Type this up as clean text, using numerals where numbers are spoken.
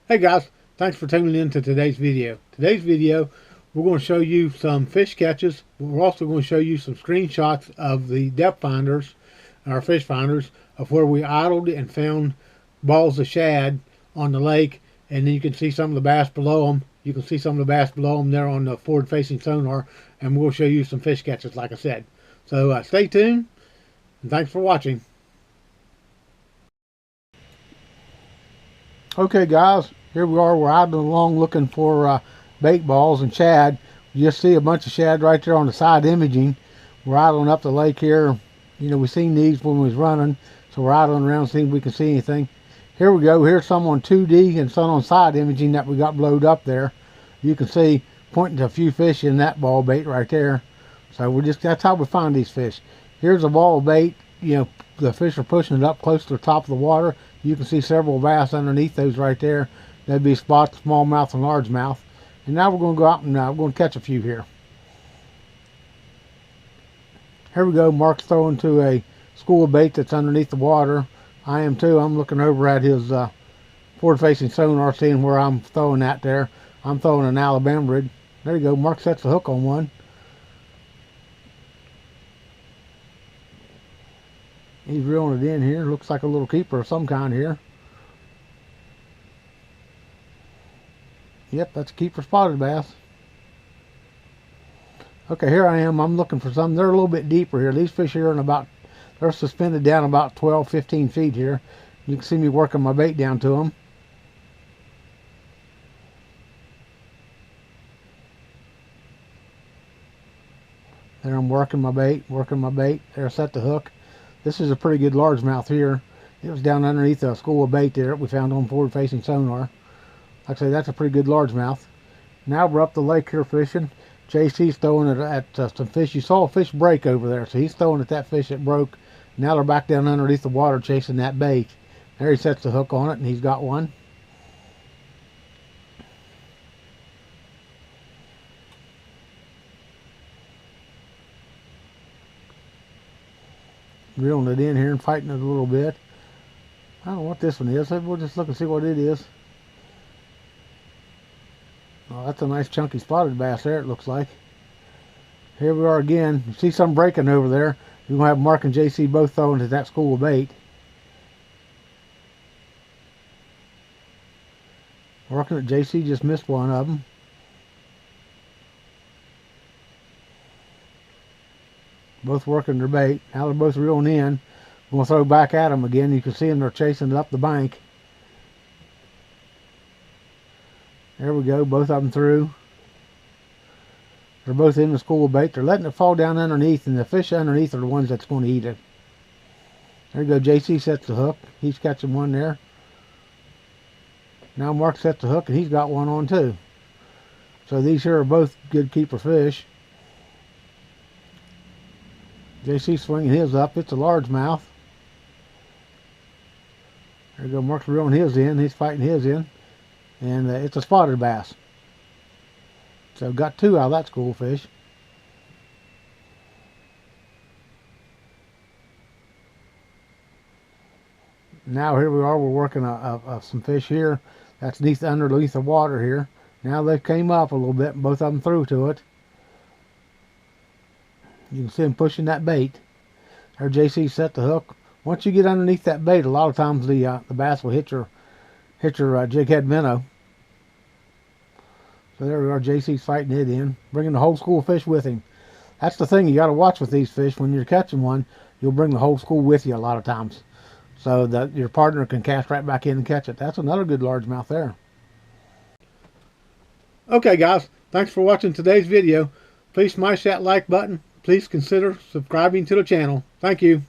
Hey guys, thanks for tuning in to today's video. Today's video, we're going to show you some fish catches. We're also going to show you some screenshots of the depth finders, our fish finders, of where we idled and found balls of shad on the lake. And then you can see some of the bass below them. You can see some of the bass below them there on the forward-facing sonar. And we'll show you some fish catches, like I said. So stay tuned, and thanks for watching. Okay guys, here we are, we're idling along looking for bait balls and shad. You just see a bunch of shad right there on the side imaging. We're idling up the lake here. You know, we seen these when we was running, so we're idling around seeing if we can see anything. Here we go, here's some on 2D and some on side imaging that we got blowed up there. You can see pointing to a few fish in that ball bait right there. So that's how we find these fish. Here's a ball of bait, you know, the fish are pushing it up close to the top of the water. You can see several bass underneath those right there. That'd be spots, smallmouth and largemouth. And now we're going to go out and we're going to catch a few here. Here we go. Mark's throwing to a school of bait that's underneath the water. I am too. I'm looking over at his forward-facing sonar, seeing where I'm throwing at there. I'm throwing an Alabama rig. There you go. Mark sets the hook on one. He's reeling it in here. Looks like a little keeper of some kind here. Yep, that's a keeper spotted bass. Okay, here I am. I'm looking for some. They're a little bit deeper here. These fish here are they're suspended down about 12, 15 feet here. You can see me working my bait down to them. There I'm working my bait, There, set the hook. This is a pretty good largemouth here. It was down underneath a school of bait there that we found on forward-facing sonar. Like I say, that's a pretty good largemouth. Now we're up the lake here fishing. JC's throwing it at some fish. You saw a fish break over there, so he's throwing at that fish that broke. Now they're back down underneath the water chasing that bait. There he sets the hook on it, and he's got one. Reeling it in here and fighting it a little bit. I don't know what this one is. We'll just look and see what it is. Oh, that's a nice chunky spotted bass there, it looks like. Here we are again. You see some breaking over there. You're going to have Mark and JC both throwing to that school of bait. Working at JC just missed one of them. Both working their bait. Now they're both reeling in. I'm going to throw back at them again. You can see them, they're chasing it up the bank. There we go, both of them through. They're both in the school of bait. They're letting it fall down underneath, and the fish underneath are the ones that's going to eat it. There you go, JC sets the hook. He's catching one there. Now Mark sets the hook, and he's got one on too. So these here are both good keeper fish. JC swinging his up. It's a largemouth. There you go. Mark's reeling his in. He's fighting his in. And it's a spotted bass. So got two out of that school fish. Now here we are. We're working some fish here. That's underneath the water here. Now they came up a little bit, and both of them threw to it. You can see him pushing that bait. There, JC set the hook. Once you get underneath that bait, a lot of times the bass will hit your jig head minnow. So there we are. JC's fighting it in, bringing the whole school of fish with him. That's the thing you got to watch with these fish. When you're catching one, you'll bring the whole school with you a lot of times, so that your partner can cast right back in and catch it. That's another good largemouth there. Okay, guys. Thanks for watching today's video. Please smash that like button. Please consider subscribing to the channel. Thank you.